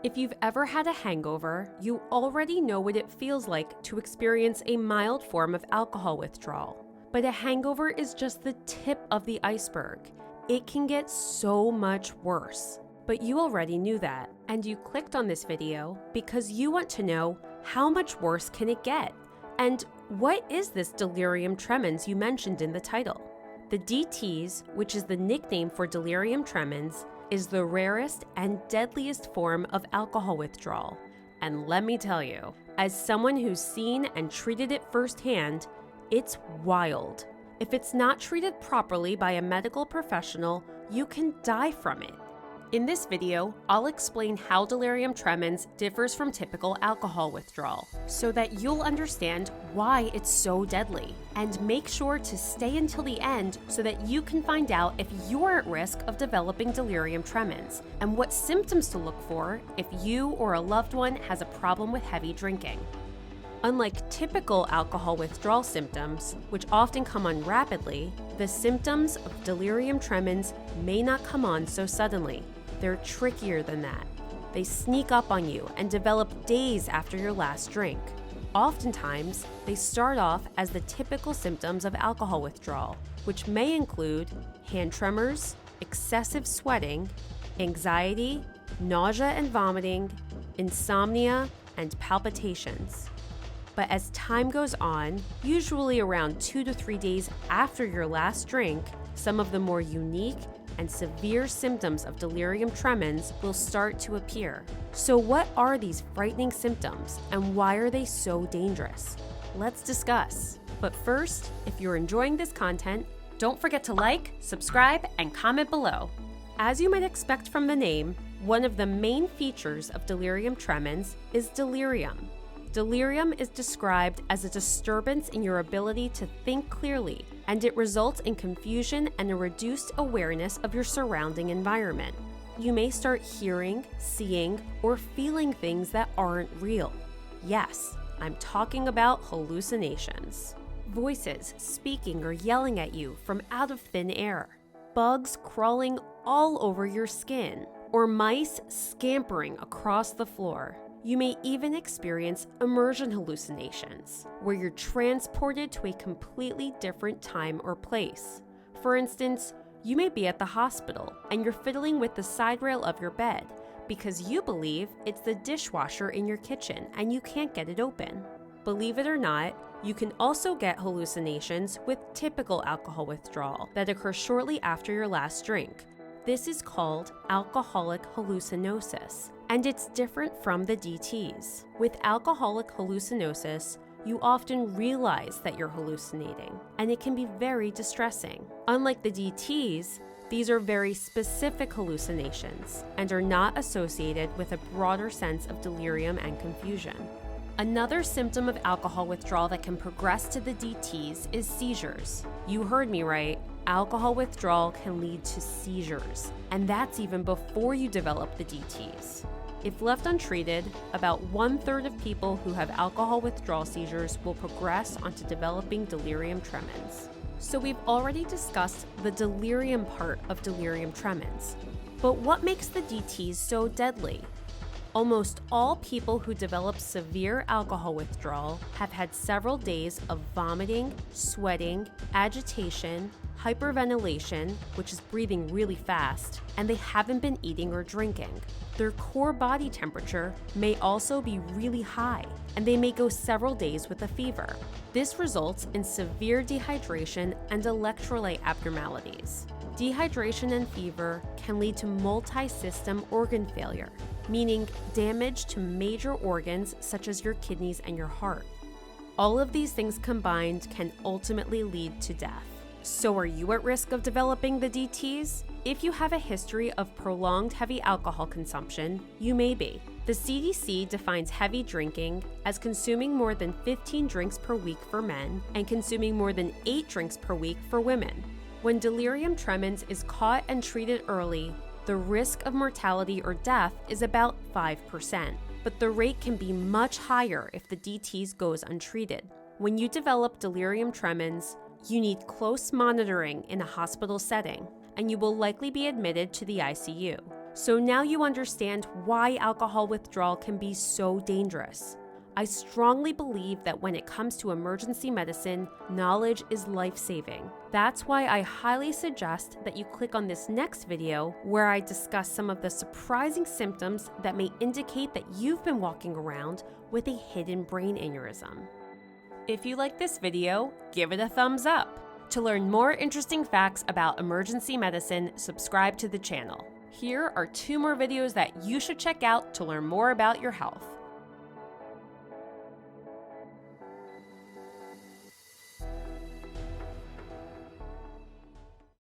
If you've ever had a hangover, you already know what it feels like to experience a mild form of alcohol withdrawal. But a hangover is just the tip of the iceberg. It can get so much worse. But you already knew that, and you clicked on this video because you want to know how much worse can it get? And what is this delirium tremens you mentioned in the title? The DTs, which is the nickname for delirium tremens, is the rarest and deadliest form of alcohol withdrawal. And let me tell you, as someone who's seen and treated it firsthand, it's wild. If it's not treated properly by a medical professional, you can die from it. In this video, I'll explain how delirium tremens differs from typical alcohol withdrawal, so that you'll understand why it's so deadly. And make sure to stay until the end so that you can find out if you're at risk of developing delirium tremens, and what symptoms to look for if you or a loved one has a problem with heavy drinking. Unlike typical alcohol withdrawal symptoms, which often come on rapidly, the symptoms of delirium tremens may not come on so suddenly. They're trickier than that. They sneak up on you and develop days after your last drink. Oftentimes, they start off as the typical symptoms of alcohol withdrawal, which may include hand tremors, excessive sweating, anxiety, nausea and vomiting, insomnia, and palpitations. But as time goes on, usually around 2 to 3 days after your last drink, some of the more unique and severe symptoms of delirium tremens will start to appear. So what are these frightening symptoms and why are they so dangerous? Let's discuss. But first, if you're enjoying this content, don't forget to like, subscribe, and comment below. As you might expect from the name, one of the main features of delirium tremens is delirium. Delirium is described as a disturbance in your ability to think clearly, and it results in confusion and a reduced awareness of your surrounding environment. You may start hearing, seeing, or feeling things that aren't real. Yes, I'm talking about hallucinations. Voices speaking or yelling at you from out of thin air, bugs crawling all over your skin, or mice scampering across the floor. You may even experience immersion hallucinations, where you're transported to a completely different time or place. For instance, you may be at the hospital and you're fiddling with the side rail of your bed because you believe it's the dishwasher in your kitchen and you can't get it open. Believe it or not, you can also get hallucinations with typical alcohol withdrawal that occur shortly after your last drink. This is called alcoholic hallucinosis, and it's different from the DTs. With alcoholic hallucinosis, you often realize that you're hallucinating, and it can be very distressing. Unlike the DTs, these are very specific hallucinations and are not associated with a broader sense of delirium and confusion. Another symptom of alcohol withdrawal that can progress to the DTs is seizures. You heard me right. Alcohol withdrawal can lead to seizures, and that's even before you develop the DTs. If left untreated, about 1/3 of people who have alcohol withdrawal seizures will progress onto developing delirium tremens. So we've already discussed the delirium part of delirium tremens. But what makes the DTs so deadly? Almost all people who develop severe alcohol withdrawal have had several days of vomiting, sweating, agitation, hyperventilation, which is breathing really fast, and they haven't been eating or drinking. Their core body temperature may also be really high, and they may go several days with a fever. This results in severe dehydration and electrolyte abnormalities. Dehydration and fever can lead to multi-system organ failure, meaning damage to major organs such as your kidneys and your heart. All of these things combined can ultimately lead to death. So are you at risk of developing the DTs? If you have a history of prolonged heavy alcohol consumption, you may be. The CDC defines heavy drinking as consuming more than 15 drinks per week for men and consuming more than 8 drinks per week for women. When delirium tremens is caught and treated early, the risk of mortality or death is about 5%, but the rate can be much higher if the DTs goes untreated. When you develop delirium tremens, you need close monitoring in a hospital setting, and you will likely be admitted to the ICU. So now you understand why alcohol withdrawal can be so dangerous. I strongly believe that when it comes to emergency medicine, knowledge is life-saving. That's why I highly suggest that you click on this next video where I discuss some of the surprising symptoms that may indicate that you've been walking around with a hidden brain aneurysm. If you like this video, give it a thumbs up. To learn more interesting facts about emergency medicine, subscribe to the channel. Here are 2 more videos that you should check out to learn more about your health.